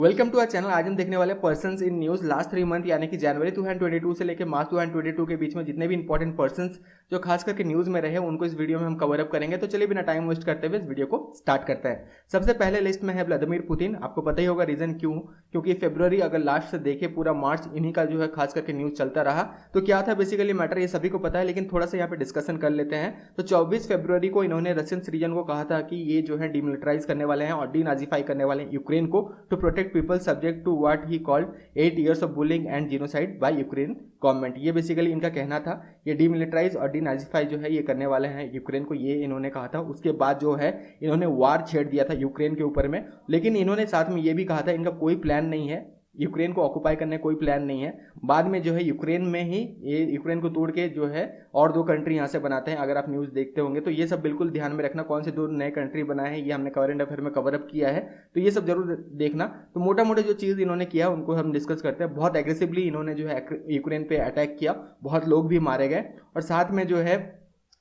Welcome to our channel. आज हम देखने वाले persons in news last 3 month यानी कि जनवरी 2022 से लेकर मार्च 2022 के बीच में जितने भी इंपॉर्टेंट पर्सन्स जो खास करके न्यूज़ में रहे उनको इस वीडियो में हम कवर अप करेंगे। तो चलिए बिना टाइम वेस्ट करते हुए इस वीडियो को स्टार्ट करते हैं। सबसे पहले लिस्ट में है व्लादिमीर पुतिन। आपको पता ही होगा रीजन क्यों, क्योंकि फरवरी अगर लास्ट से देखे पूरा मार्च इन्हीं का जो है खास करके न्यूज़ चलता रहा। तो क्या था बेसिकली मैटर ये सभी को पता है, लेकिन थोड़ा सा यहाँ पे डिस्कशन कर लेते हैं। तो 24 फरवरी को इन्होंने रशियन सिटीजन को कहा था कि ये जो है डिमिलिटराइज करने वाले हैं और डीनाजीफाई करने वाले हैं यूक्रेन को to protect people subject to what he called 8 years of bullying and genocide by Ukraine government. ये बेसिकली इनका कहना था, ये डीमिलिटराइज और डीनाजीफाई जो है ये करने वाले हैं यूक्रेन को, ये इन्होंने कहा था। उसके बाद जो है इन्होंने वार छेड़ दिया था यूक्रेन के ऊपर में, लेकिन इन्होंने साथ में ये भी कहा था इनका कोई प्लान नहीं है यूक्रेन को ऑक्युपाई करने, कोई प्लान नहीं है। बाद में जो है यूक्रेन में ही ये यूक्रेन को तोड़ के जो है और 2 कंट्री यहाँ से बनाते हैं। अगर आप न्यूज़ देखते होंगे तो ये सब बिल्कुल ध्यान में रखना, कौन से 2 नए कंट्री बनाए हैं ये हमने करंट अफेयर में कवर अप किया है, तो ये सब जरूर देखना। तो मोटा मोटा जो चीज़ इन्होंने किया उनको हम डिस्कस करते हैं। बहुत एग्रेसिवली इन्होंने जो है यूक्रेन पे अटैक किया, बहुत लोग भी मारे गए और साथ में जो है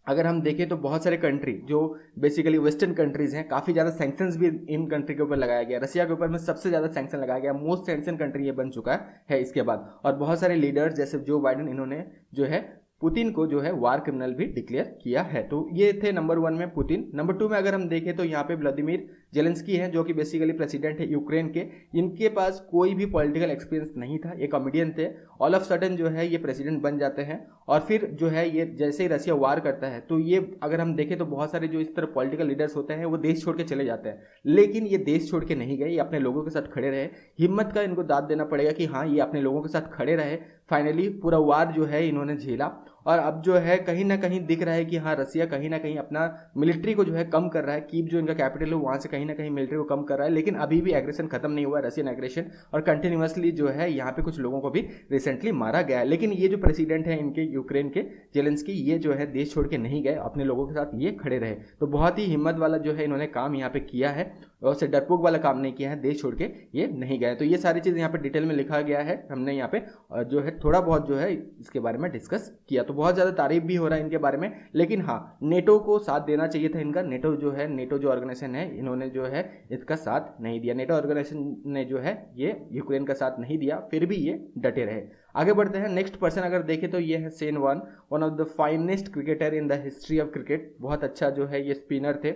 अगर हम देखें तो बहुत सारे कंट्री जो बेसिकली वेस्टर्न कंट्रीज हैं, काफ़ी ज़्यादा सैंक्शंस भी इन कंट्री के ऊपर लगाया गया। रशिया के ऊपर में सबसे ज़्यादा सैंक्शन लगाया गया, मोस्ट सैंक्शन कंट्री ये बन चुका है इसके बाद। और बहुत सारे लीडर्स जैसे जो बाइडेन, इन्होंने जो है पुतिन को जो है वार क्रिमिनल भी डिक्लेयर किया है। तो ये थे नंबर 1 में पुतिन। नंबर 2 में अगर हम देखें तो यहाँ पे व्लादिमीर जेलेंस्की है जो कि बेसिकली प्रेसिडेंट है यूक्रेन के। इनके पास कोई भी पॉलिटिकल एक्सपीरियंस नहीं था, ये कॉमेडियन थे। ऑल ऑफ सडन जो है ये प्रेसिडेंट बन जाते हैं और फिर जो है ये जैसे ही रशिया वार करता है तो ये अगर हम देखें तो बहुत सारे जो इस तरह पॉलिटिकल लीडर्स होते हैं वो देश छोड़ के चले जाते हैं, लेकिन ये देश छोड़ के नहीं गए, ये अपने लोगों के साथ खड़े रहे। हिम्मत का इनको दाद देना पड़ेगा कि हाँ ये अपने लोगों के साथ खड़े रहे। फाइनली पूरा वार जो है इन्होंने झेला और अब जो है कहीं ना कहीं दिख रहा है कि हाँ रसिया कहीं ना कहीं अपना मिलिट्री को जो है कम कर रहा है। कीव जो इनका कैपिटल है वहाँ से कहीं ना कहीं मिलिट्री को कम कर रहा है, लेकिन अभी भी एग्रेशन खत्म नहीं हुआ, रशियन एग्रेशन। और कंटिन्यूसली जो है यहाँ पे कुछ लोगों को भी रिसेंटली मारा गया है। लेकिन ये जो प्रेसिडेंट है इनके यूक्रेन के जेलेंस्की, ये जो है देश छोड़ के नहीं गए, अपने लोगों के साथ ये खड़े रहे। तो बहुत ही हिम्मत वाला जो है इन्होंने काम यहाँ पे किया है और से डरपोक वाला काम नहीं किया है, देश छोड़ के ये नहीं गए। तो ये सारी चीज़ यहाँ पे डिटेल में लिखा गया है, हमने यहाँ पे जो है थोड़ा बहुत जो है इसके बारे में डिस्कस किया। तो बहुत ज़्यादा तारीफ भी हो रहा है इनके बारे में, लेकिन हाँ नेटो को साथ देना चाहिए था इनका। नेटो जो है, नेटो जो ऑर्गेनाइजेशन है, इन्होंने जो है इसका साथ नहीं दिया। नेटो ऑर्गेनाइजेशन ने जो है ये यूक्रेन का साथ नहीं दिया, फिर भी ये डटे रहे। आगे बढ़ते हैं। नेक्स्ट पर्सन अगर देखें तो ये है Shane Warne, one of the finest cricketer in the history of cricket. बहुत अच्छा जो है ये स्पिनर थे।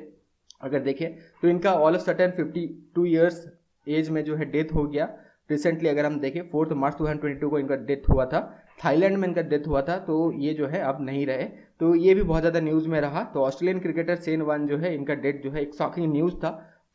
अगर देखें तो इनका all of sudden 52 years age में जो है डेथ हो गया रिसेंटली। अगर हम देखें 4 मार्च 2022 को इनका डेथ हुआ था, थाईलैंड में इनका डेथ हुआ था। तो ये जो है अब नहीं रहे, तो ये भी बहुत ज़्यादा न्यूज़ में रहा। तो ऑस्ट्रेलियन क्रिकेटर शेन वॉर्न जो है इनका डेथ जो है एक शॉकिंग न्यूज़ था।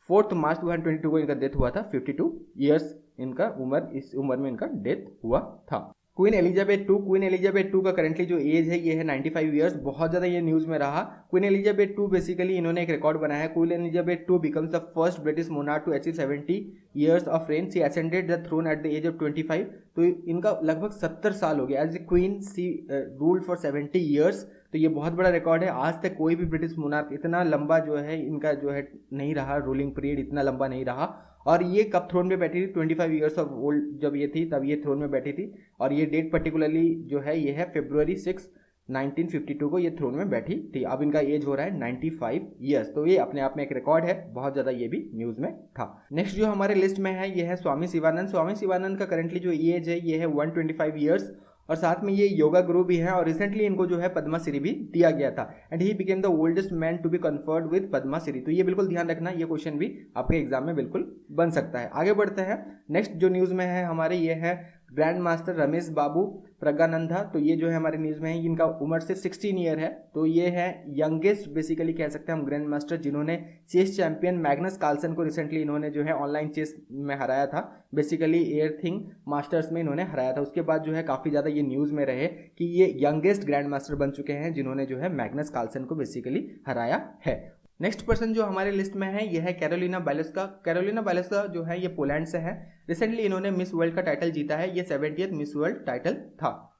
4 मार्च 2022 को इनका डेथ हुआ था, 52 ईयर्स इनका उम्र, इस उम्र में इनका डेथ हुआ था। क्वीन एलिजाबेथ टू का करेंटली जो एज है ये है 95 ईयर्स। बहुत ज़्यादा ये न्यूज़ में रहा। क्वीन एलिजाबेथ टू बेसिकली इन्होंने एक रिकॉर्ड बनाया है। Queen Elizabeth two becomes the first British monarch to achieve 70 years of reign. She ascended the throne at the age of 25। तो इनका लगभग 70 साल हो गया as a queen, she ruled for 70 years. तो ये बहुत बड़ा रिकॉर्ड है। आज तक कोई भी ब्रिटिश मोनार्क इतना लंबा जो है इनका जो है नहीं रहा, रूलिंग पीरियड इतना लंबा नहीं रहा। और ये कब थ्रोन पे बैठी थी, 25 ईयर्स ऑफ ओल्ड जब ये थी तब ये थ्रोन में बैठी थी। और ये डेट पर्टिकुलरली जो है ये है फरवरी 6, 1952 को ये थ्रोन में बैठी थी। अब इनका एज हो रहा है 95 ईयर्स। तो ये अपने आप में एक रिकॉर्ड है, बहुत ज़्यादा ये भी न्यूज़ में था। नेक्स्ट जो हमारे लिस्ट में है ये है स्वामी शिवानंद। स्वामी शिवानंद का करेंटली जो एज है ये है 125 ईयर्स और साथ में ये योगा गुरु भी हैं और रिसेंटली इनको जो है पद्मश्री भी दिया गया था। And he became the oldest man to be conferred with Padmashri. तो ये बिल्कुल ध्यान रखना, ये क्वेश्चन भी आपके एग्जाम में बिल्कुल बन सकता है। आगे बढ़ते हैं। नेक्स्ट जो न्यूज़ में है हमारे ये है ग्रैंड मास्टर रमेश बाबू प्रज्ञानंदा। तो ये जो है हमारे न्यूज़ में है, इनका उम्र सिर्फ 16 ईयर है। तो ये है यंगेस्ट बेसिकली कह सकते हैं हम ग्रैंड मास्टर जिन्होंने चेस चैंपियन मैग्नस कार्लसन को रिसेंटली इन्होंने जो है ऑनलाइन चेस में हराया था। बेसिकली एयरथिंग मास्टर्स में इन्होंने हराया था। उसके बाद जो है काफ़ी ज़्यादा ये न्यूज़ में रहे कि ये यंगेस्ट ग्रैंड मास्टर बन चुके हैं जिन्होंने जो है मैग्नस कार्लसन को बेसिकली हराया है। नेक्स्ट पर्सन जो हमारे लिस्ट में है यह है कैरोलिना बालिस्का। कैरोलिना बालिस्का जो है ये पोलैंड से है। रिसेंटली इन्होंने मिस वर्ल्ड का टाइटल जीता है, ये 70th मिस वर्ल्ड टाइटल था।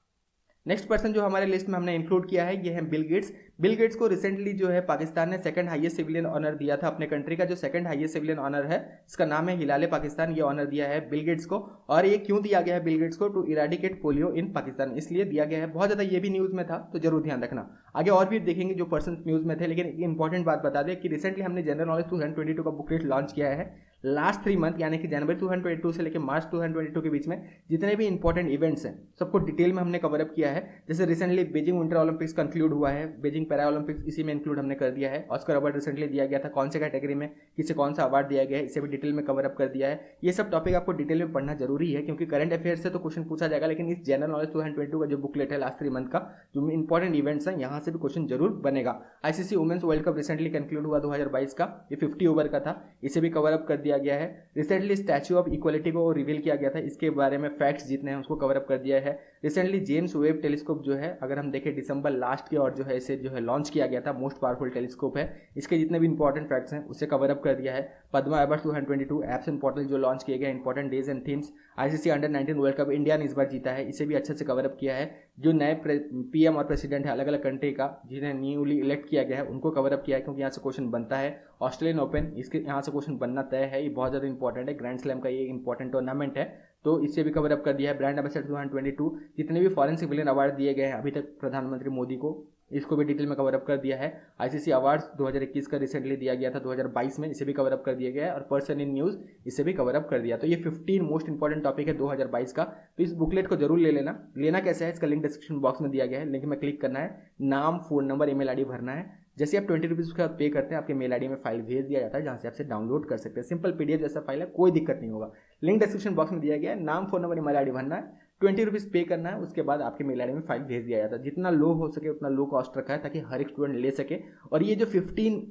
नेक्स्ट पर्सन जो हमारे लिस्ट में हमने इंक्लूड किया है ये है बिल गेट्स। बिल गेट्स को रिसेंटली जो है पाकिस्तान ने सेकंड हाईएस्ट सिविलियन ऑनर दिया था। अपने कंट्री का जो सेकंड हाईएस्ट सिविलियन ऑनर है इसका नाम है हिलाले पाकिस्तान। ये ऑनर दिया है बिल गेट्स को। और ये क्यों दिया गया है बिल गेट्स को? टू इराडिकेट पोलियो इन पाकिस्तान, इसलिए दिया गया है। बहुत ज़्यादा ये भी न्यूज़ में था, तो जरूर ध्यान रखना। आगे और भी देखेंगे जो पर्सन न्यूज़ में थे, लेकिन एक इंपॉर्टेंट बात बता दें कि रिसेंटली हमने जनरल नॉलेज 2022 का बुकलेट लॉन्च किया है। लास्ट 3 मंथ यानी कि जनवरी 2022 से लेकर मार्च 2022 के बीच में जितने भी इंपॉर्टेंट इवेंट्स हैं सबको डिटेल में हमने कवर अप किया है। जैसे recently Beijing winter Olympics conclude हुआ है, बीजिंग पैरा ओलंपिक्स इसी में इंक्लूड हमने कर दिया है। ऑस्कर अवार्ड रिसेंटली दिया गया था, कौन से कैटेगरी में किसे कौन सा अवार्ड दिया गया है, इसे भी डिटेल में कवर अप कर दिया है। ये सब टॉपिक आपको डिटेल में पढ़ना जरूरी है क्योंकि करंट अफेयर से तो क्वेश्चन पूछा जाएगा, लेकिन इस जनरल नॉलेज 2022 का जो बुकलेट है लास्ट 3 मंथ का जो इंपॉर्टेंट इवेंट्स हैं यहाँ से भी क्वेश्चन जरूर बनेगा। ICC women's world cup recently concluded हुआ 2022 का, ये 50 ओवर का था, इसे भी कवर अप कर दिया गया है। रिसेंटली स्टैच्यू ऑफ इक्वलिटी को रिवील किया गया था, इसके बारे में फैक्ट्स जितने हैं उसको कवर अप कर दिया है। रिसेंटली जेम्स वेब टेलीस्कोप जो है अगर हम देखें दिसंबर लास्ट की और जो है इसे जो है लॉन्च किया गया था, मोस्ट पावरफुल टेलीस्कोप है, इसके जितने भी इंपॉर्टेंट फैक्ट्स हैं उसे कवर अप कर दिया है। Padma award 2022 apps and portal जो लॉन्च किए गए, important days and themes. ICC under 19 world cup India ने इस बार जीता है, इसे भी अच्छे से कवर अप किया है। जो नए पीएम और प्रेसिडेंट है अलग अलग कंट्री का जिन्हें न्यूली इलेक्ट किया गया है उनको कवर अप किया है क्योंकि यहाँ से क्वेश्चन बनता है। ऑस्ट्रेलियन ओपन इसके यहाँ से क्वेश्चन बनना तय है, ये बहुत ज़्यादा इंपॉर्टेंट है, ग्रैंड स्लैम का ये इंपॉर्टेंट टूर्नामेंट है, तो इससे भी कवर अप कर दिया है। ब्रांड एम्बेसडर 2022 जितने भी फॉरेन सिविलियन अवार्ड दिए गए हैं अभी तक प्रधानमंत्री मोदी को, इसको भी डिटेल में कवर अप कर दिया है। आईसीसी अवार्ड्स 2021 का रिसेंटली दिया गया था 2022 में, इसे भी कवर अप कर दिया गया है। और पर्सन इन न्यूज़ इसे भी कवर अप कर दिया। तो ये 15 मोस्ट इंपॉर्टेंट टॉपिक है 2022 का, तो इस बुकलेट को जरूर ले लेना। लेना कैसे है इसका लिंक डिस्क्रिप्शन बॉक्स में दिया गया है, लिंक में क्लिक करना है, नाम, फोन नंबर, ईमेल आईडी भरना है। जैसे आप 20 रुपीज़ उसके बाद पे करते हैं आपके मेल आईडी में फाइल भेज दिया जाता है जहाँ से आपसे डाउनलोड कर सकते हैं। सिंपल पीडीएफ जैसा फाइल है, कोई दिक्कत नहीं होगा। लिंक डिस्क्रिप्शन बॉक्स में दिया गया है, नाम, फोन नंबर, ईमेल आईडी भरना है, 20 रुपीज़ पे करना है, उसके बाद आपके मेल आईडी में फाइल भेज दिया जाता है। जितना लो हो सके उतना लो कॉस्ट रखा है ताकि हर एक स्टूडेंट ले सके। और ये जो 15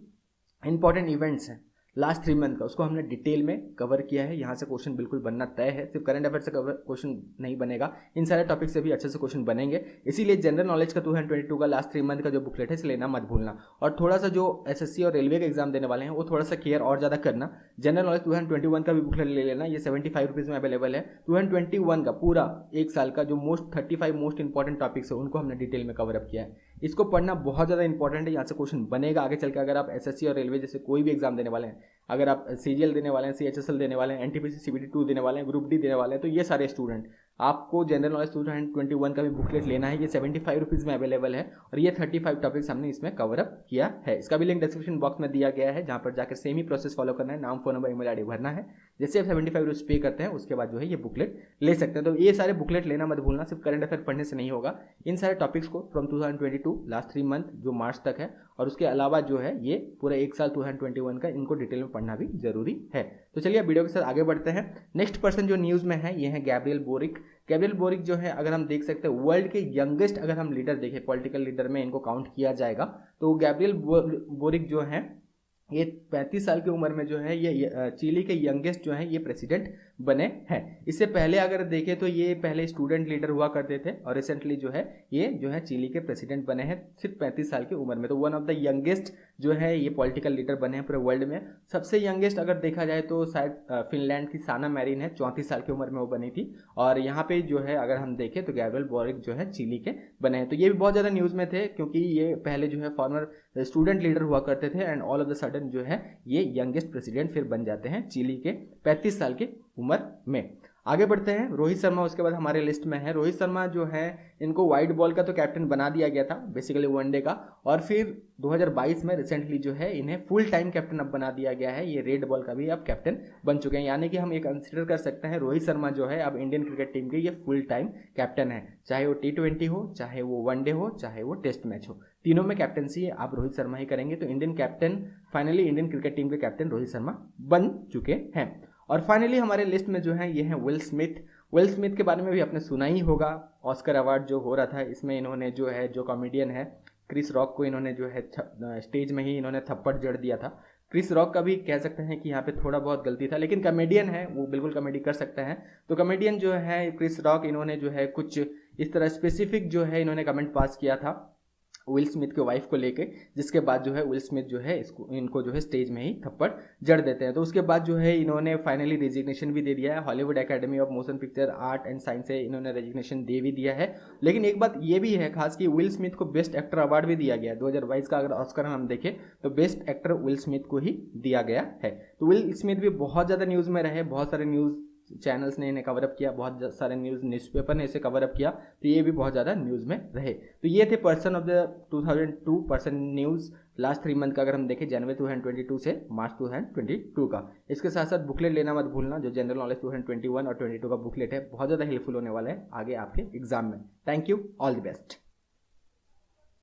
इंपॉर्टेंट इवेंट्स हैं लास्ट 3 मंथ का उसको हमने डिटेल में कवर किया है। यहाँ से क्वेश्चन बिल्कुल बनना तय है, सिर्फ करंट अफेयर से क्वेश्चन नहीं बनेगा, इन सारे टॉपिक से भी अच्छे से क्वेश्चन बनेंगे। इसीलिए जनरल नॉलेज का 2022 का लास्ट 3 मंथ का जो बुकलेट है इसे लेना मत भूलना। और थोड़ा सा जो एसएससी और रेलवे का एग्जाम देने वाले हैं वो थोड़ा सा केयर और ज़्यादा करना। जनरल नॉलेज 2021 का भी बुकलेट ले लेना, ये 75 रुपीज़ में अवेलेबल है। 2021 का पूरा एक साल का जो 35 मोस्ट इंपॉर्टेंट टॉपिक्स है उनको हमने डिटेल में कवर अप किया है। इसको पढ़ना बहुत ज़्यादा इंपॉर्टेंट है, यहाँ से क्वेश्चन बनेगा आगे चल के। अगर आप एसएससी और रेलवे जैसे कोई भी एग्जाम देने वाले हैं, अगर आप सीजीएल देने वाले हैं, सीएचएसएल देने वाले हैं, एनटीपीसी सीबीटी 2 देने वाले हैं, ग्रुप डी देने वाले हैं, तो ये सारे स्टूडेंट आपको जनरल नॉलेज 2021 का भी बुकलेट लेना है। ये 75 रुपीज़ में अवेलेबल है और ये 35 टॉपिक्स हमने इसमें कवर अप किया है। इसका भी लिंक डिस्क्रिप्शन बॉक्स में दिया गया है जहाँ पर जाकर सेम ही प्रोसेस फॉलो करना है, नाम, फोन नंबर, ईमेल आईडी भरना है। जैसे आप 75 रुपीज़ पे करते हैं उसके बाद जो है ये बुकलेट ले सकते हैं। तो ये सारे बुकलेट लेना मत भूलना, सिर्फ करंट अफेयर पढ़ने से नहीं होगा। इन सारे टॉपिक्स को फ्रॉम 2022 लास्ट 3 मंथ जो मार्च तक है और उसके अलावा जो है ये पूरा एक साल 2021 का इनको डिटेल में पढ़ना भी जरूरी है। तो चलिए अब वीडियो के साथ आगे बढ़ते हैं। नेक्स्ट पर्सन जो न्यूज़ में है ये है गैब्रियल बोरिक। गैब्रियल बोरिक जो है अगर हम देख सकते हैं वर्ल्ड के यंगेस्ट, अगर हम लीडर देखें पॉलिटिकल लीडर में इनको काउंट किया जाएगा तो गैब्रियल बोरिक जो है ये 35 साल की उम्र में जो है ये चिली के यंगेस्ट जो है ये प्रेसिडेंट बने हैं। इससे पहले अगर देखें तो ये पहले स्टूडेंट लीडर हुआ करते थे और रिसेंटली जो है चिली के प्रेसिडेंट बने हैं सिर्फ 35 साल की उम्र में। तो वन ऑफ द यंगेस्ट जो है ये पॉलिटिकल लीडर बने हैं पूरे वर्ल्ड में। सबसे यंगेस्ट अगर देखा जाए तो शायद फिनलैंड की साना मैरिन है, 34 साल की उम्र में वो बनी थी। और यहाँ पे जो है अगर हम देखें तो गैब्रियल बोरिक जो है चिली के बने हैं। तो ये भी बहुत ज़्यादा न्यूज़ में थे क्योंकि ये पहले जो है फॉर्मर स्टूडेंट लीडर हुआ करते थे and all of the sudden जो है ये यंगेस्ट प्रेसिडेंट फिर बन जाते हैं चिली के 35 साल की उम्र में। आगे बढ़ते हैं, रोहित शर्मा उसके बाद हमारे लिस्ट में है। रोहित शर्मा जो है इनको वाइट बॉल का तो कैप्टन बना दिया गया था बेसिकली वनडे का, और फिर 2022 में रिसेंटली जो है इन्हें फुल टाइम कैप्टन अब बना दिया गया है। ये रेड बॉल का भी अब कैप्टन बन चुके हैं, यानी कि हम ये कंसिडर कर सकते हैं रोहित शर्मा जो है अब इंडियन क्रिकेट टीम के ये फुल टाइम कैप्टन है। चाहे वो T20 हो, चाहे वो वनडे हो, चाहे वो टेस्ट मैच हो, तीनों में कैप्टनसी आप रोहित शर्मा ही करेंगे। तो Indian captain finally Indian cricket team के कैप्टन रोहित शर्मा बन चुके हैं। और फाइनली हमारे लिस्ट में जो है ये है विल स्मिथ। विल स्मिथ के बारे में भी आपने सुना ही होगा, ऑस्कर अवार्ड जो हो रहा था इसमें इन्होंने जो है जो कॉमेडियन है क्रिस रॉक को इन्होंने जो है स्टेज में ही इन्होंने थप्पड़ जड़ दिया था। क्रिस रॉक का भी कह सकते हैं कि यहाँ पे थोड़ा बहुत गलती था, लेकिन कॉमेडियन है वो बिल्कुल कॉमेडी कर सकते हैं। तो कॉमेडियन जो है क्रिस रॉक इन्होंने जो है कुछ इस तरह स्पेसिफिक जो है इन्होंने कमेंट पास किया था विल स्मिथ के वाइफ को लेके, जिसके बाद जो है विल स्मिथ जो है इनको जो है स्टेज में ही थप्पड़ जड़ देते हैं। तो उसके बाद जो है इन्होंने फाइनली रेजिग्नेशन भी दे दिया है। Hollywood academy of motion picture art and science से इन्होंने रेजिग्नेशन दे भी दिया है। लेकिन एक बात ये भी है खास कि विल स्मिथ को बेस्ट एक्टर अवार्ड भी दिया गया है 2022 का। अगर ऑस्कर हम देखें तो बेस्ट एक्टर विल स्मिथ को ही दिया गया है। तो विल स्मिथ भी बहुत ज़्यादा न्यूज़ में रहे, बहुत सारे न्यूज़ चैनल्स ने इन्हें कवर अप किया, बहुत सारे न्यूज़पेपर ने इसे कवर अप किया, तो ये भी बहुत ज़्यादा न्यूज़ में रहे। तो ये the person of the 2002 person news last 3 month का अगर हम देखें जनवरी 2022 से मार्च 2022 का। इसके साथ साथ बुकलेट लेना मत भूलना, जो जनरल नॉलेज 2021 और 22 का बुकलेट है, बहुत ज़्यादा हेल्पफुल होने वाला है आगे आपके एग्जाम में। Thank you, all the best.